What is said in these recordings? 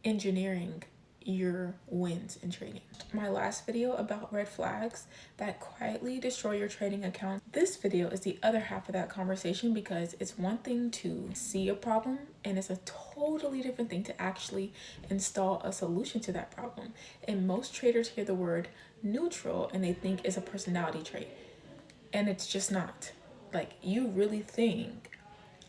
engineering your wins in trading. My last video about red flags that quietly destroy your trading account. This video is the other half of that conversation, because it's one thing to see a problem and it's a totally different thing to actually install a solution to that problem. And most traders hear the word neutral and they think it's a personality trait, and it's just not. Like, you really think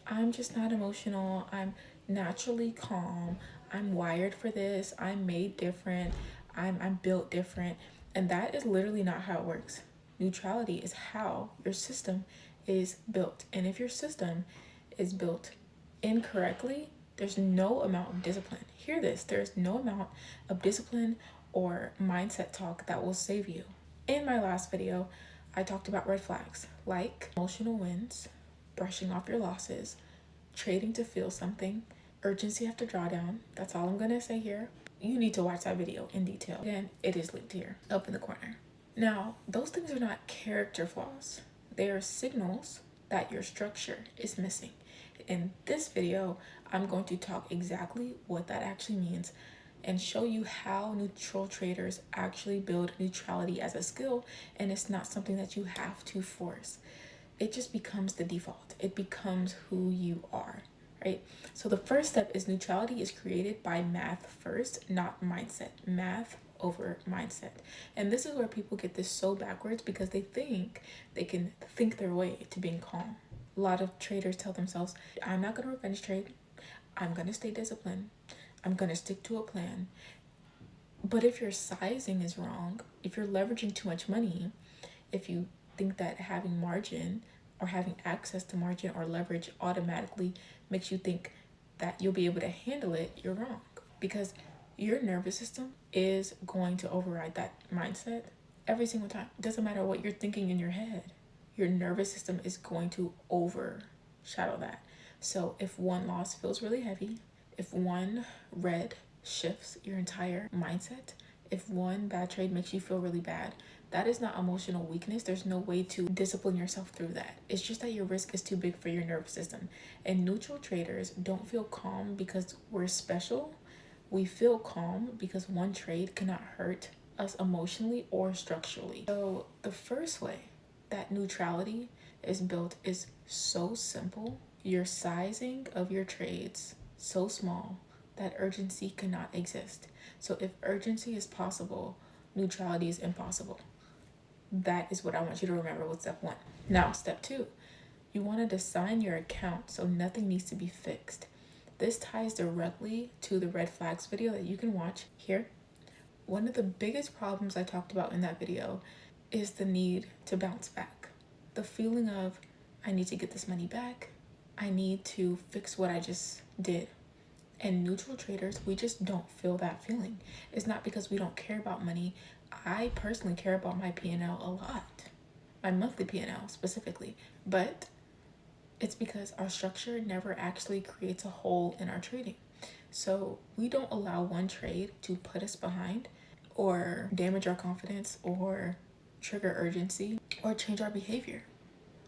I'm just not emotional, I'm naturally calm, I'm wired for this, I'm made different, I'm built different. And that is literally not how it works. Neutrality is how your system is built. And if your system is built incorrectly, there's no amount of discipline. Hear this, there's no amount of discipline or mindset talk that will save you. In my last video, I talked about red flags like emotional wins, brushing off your losses, trading to feel something, urgency after drawdown. That's all I'm gonna say here. You need to watch that video in detail. Again, it is linked here, up in the corner. Now, those things are not character flaws. They are signals that your structure is missing. In this video, I'm going to talk exactly what that actually means and show you how neutral traders actually build neutrality as a skill, and it's not something that you have to force. It just becomes the default. It becomes who you are, right? So the first step is neutrality is created by math first, not mindset. Math over mindset. And this is where people get this so backwards, because they think they can think their way to being calm. A lot of traders tell themselves, I'm not going to revenge trade. I'm going to stay disciplined. I'm going to stick to a plan. But if your sizing is wrong, if you're leveraging too much money, if you think that having margin or having access to margin or leverage automatically makes you think that you'll be able to handle it, you're wrong. Because your nervous system is going to override that mindset every single time. It doesn't matter what you're thinking in your head. Your nervous system is going to overshadow that. So if one loss feels really heavy, if one red shifts your entire mindset, if one bad trade makes you feel really bad, that is not emotional weakness. There's no way to discipline yourself through that. It's just that your risk is too big for your nervous system. And neutral traders don't feel calm because we're special. We feel calm because one trade cannot hurt us emotionally or structurally. So the first way that neutrality is built is so simple. Your sizing of your trades so small that urgency cannot exist. So if urgency is possible, neutrality is impossible. That is what I want you to remember with step one. Now, step two, you want to design your account so nothing needs to be fixed. This ties directly to the red flags video that you can watch here. One of the biggest problems I talked about in that video is the need to bounce back. The feeling of, I need to get this money back. I need to fix what I just did. And neutral traders, we just don't feel that feeling. It's not because we don't care about money. I personally care about my P&L a lot, my monthly P&L specifically, but it's because our structure never actually creates a hole in our trading. So we don't allow one trade to put us behind or damage our confidence or trigger urgency or change our behavior.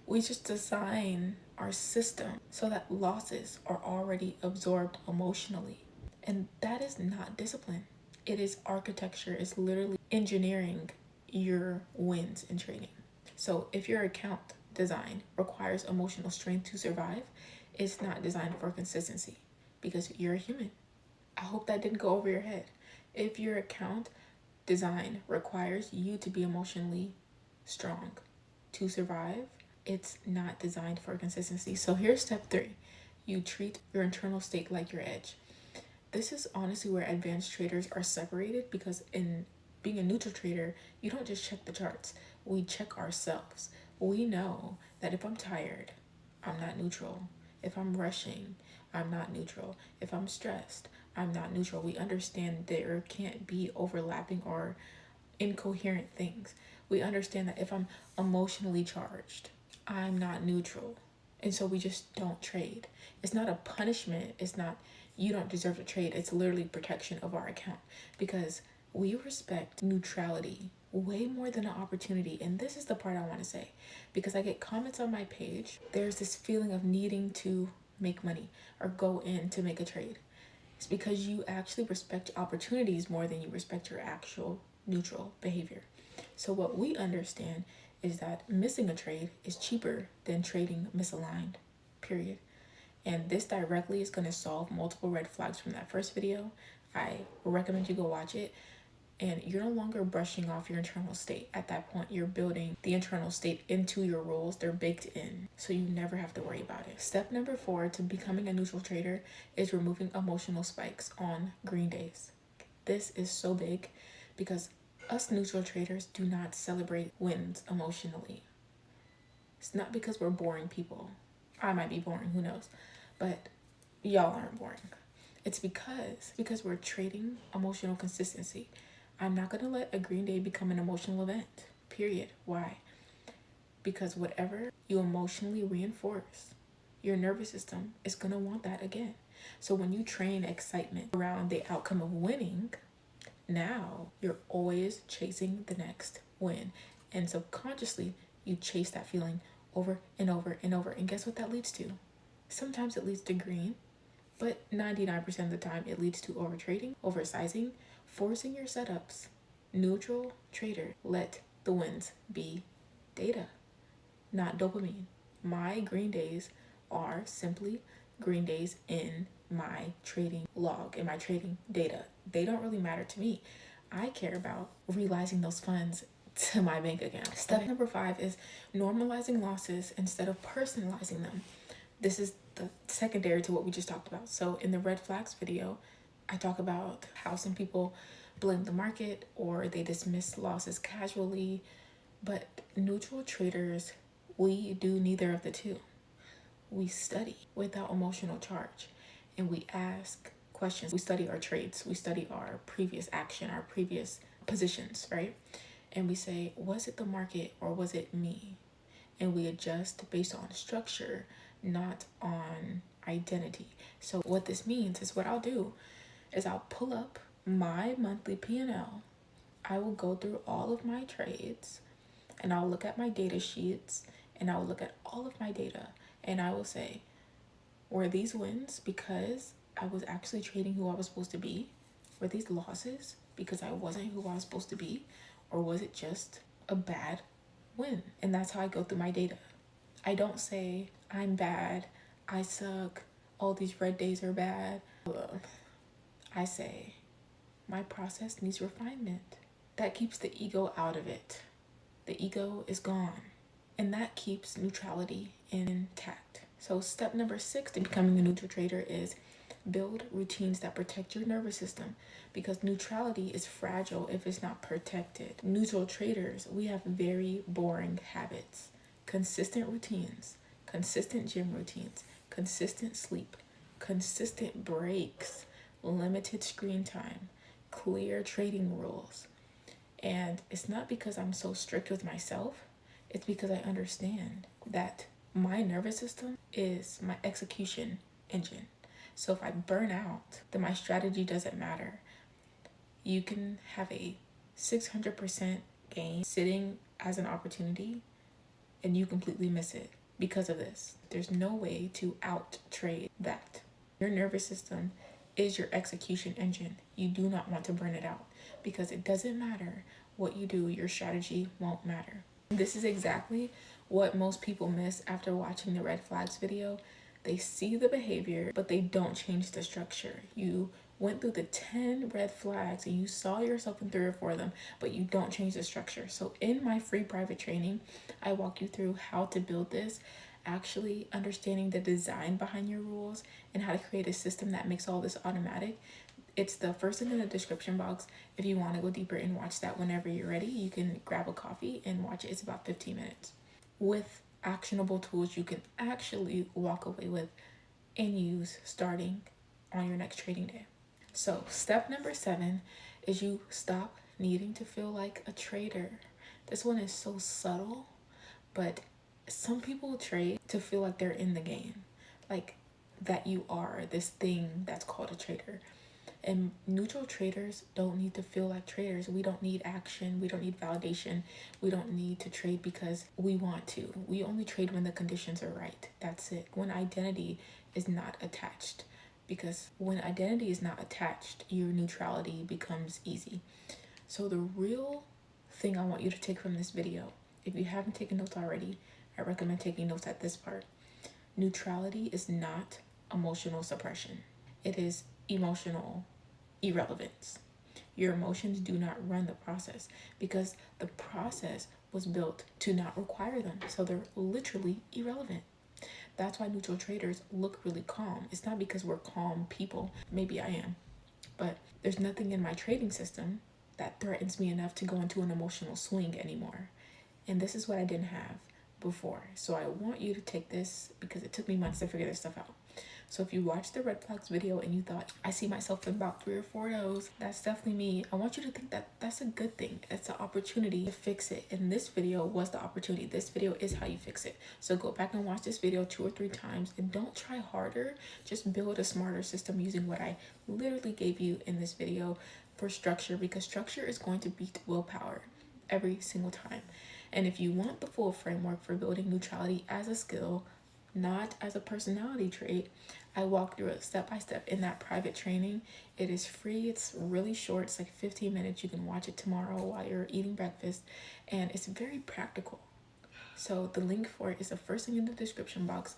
We just design our system so that losses are already absorbed emotionally. And that is not discipline. It is architecture. It's literally engineering your wins in trading. So if your account design requires emotional strength to survive, it's not designed for consistency, because you're a human. I hope that didn't go over your head. If your account design requires you to be emotionally strong to survive, it's not designed for consistency. So here's step three. You treat your internal state like your edge. This is honestly where advanced traders are separated, because in being a neutral trader, you don't just check the charts. We check ourselves. We know that if I'm tired, I'm not neutral. If I'm rushing, I'm not neutral. If I'm stressed, I'm not neutral. We understand there can't be overlapping or incoherent things. We understand that if I'm emotionally charged, I'm not neutral. And so we just don't trade. It's not a punishment. It's not, you don't deserve to trade. It's literally protection of our account, because we respect neutrality way more than an opportunity. And this is the part I want to say, because I get comments on my page. There's this feeling of needing to make money or go in to make a trade. It's because you actually respect opportunities more than you respect your actual neutral behavior. So what we understand is that missing a trade is cheaper than trading misaligned, period. And this directly is going to solve multiple red flags from that first video. I recommend you go watch it. And you're no longer brushing off your internal state. At that point, you're building the internal state into your rules. They're baked in, so you never have to worry about it. Step number 4 to becoming a neutral trader is removing emotional spikes on green days. This is so big because us neutral traders do not celebrate wins emotionally. It's not because we're boring people. I might be boring, who knows? But y'all aren't boring. It's because we're trading emotional consistency. I'm not going to let a green day become an emotional event, period. Why? Because whatever you emotionally reinforce, your nervous system is going to want that again. So when you train excitement around the outcome of winning, now you're always chasing the next win. And subconsciously, you chase that feeling over and over and over. And guess what that leads to? Sometimes it leads to green, but 99% of the time it leads to overtrading, oversizing, forcing your setups. Neutral trader, let the wins be data, not dopamine. My green days are simply green days in my trading log, in my trading data. They don't really matter to me. I care about realizing those funds to my bank account. Step number 5 is normalizing losses instead of personalizing them. This is the secondary to what we just talked about. So in the red flags video, I talk about how some people blame the market or they dismiss losses casually, but neutral traders, we do neither of the two. We study without emotional charge and we ask questions. We study our trades, we study our previous action, our previous positions, right? And we say, was it the market or was it me? And we adjust based on structure, not on identity. So what this means is what I'll do is I'll pull up my monthly P&L. I will go through all of my trades and I'll look at my data sheets and I'll look at all of my data and I will say, were these wins because I was actually trading who I was supposed to be? Were these losses because I wasn't who I was supposed to be? Or was it just a bad win? And that's how I go through my data. I don't say I'm bad, I suck, all these red days are bad. I say my process needs refinement. That keeps the ego out of it. The ego is gone. And that keeps neutrality intact. So step number 6 to becoming a neutral trader is build routines that protect your nervous system, because neutrality is fragile if it's not protected. Neutral traders, we have very boring habits. Consistent routines, consistent gym routines, consistent sleep, consistent breaks, limited screen time, clear trading rules. And it's not because I'm so strict with myself, it's because I understand that my nervous system is my execution engine. So if I burn out, then my strategy doesn't matter. You can have a 600% gain sitting as an opportunity and you completely miss it because of this. There's no way to out trade that. Your nervous system is your execution engine. You do not want to burn it out because it doesn't matter what you do, your strategy won't matter. This is exactly what most people miss after watching the red flags video. They see the behavior, but they don't change the structure. You went through the 10 red flags and you saw yourself in 3 or 4 of them, but you don't change the structure. So in my free private training, I walk you through how to build this, actually understanding the design behind your rules and how to create a system that makes all this automatic. It's the first thing in the description box. If you want to go deeper and watch that whenever you're ready, you can grab a coffee and watch it. It's about 15 minutes. With actionable tools you can actually walk away with and use starting on your next trading day. So step number 7 is you stop needing to feel like a trader. This one is so subtle, but some people trade to feel like they're in the game, like that you are this thing that's called a trader. And neutral traders don't need to feel like traders. We don't need action. We don't need validation. We don't need to trade because we want to. We only trade when the conditions are right. That's it. When identity is not attached. because when identity is not attached, your neutrality becomes easy. So the real thing I want you to take from this video, if you haven't taken notes already, I recommend taking notes at this part. Neutrality is not emotional suppression. It is emotional irrelevance. Your emotions do not run the process because the process was built to not require them. So they're literally irrelevant. That's why neutral traders look really calm. It's not because we're calm people. Maybe I am. But there's nothing in my trading system that threatens me enough to go into an emotional swing anymore. And this is what I didn't have before. So I want you to take this because it took me months to figure this stuff out. So if you watched the red flags video and you thought, I see myself in about 3 or 4 of those, that's definitely me. I want you to think that that's a good thing. It's an opportunity to fix it. And this video was the opportunity. This video is how you fix it. So go back and watch this video 2 or 3 times and don't try harder. Just build a smarter system using what I literally gave you in this video for structure, because structure is going to beat willpower every single time. And if you want the full framework for building neutrality as a skill, not as a personality trait, I walk through it step by step in that private training. It is free. It's really short. It's like 15 minutes. You can watch it tomorrow while you're eating breakfast. And it's very practical. So the link for it is the first thing in the description box.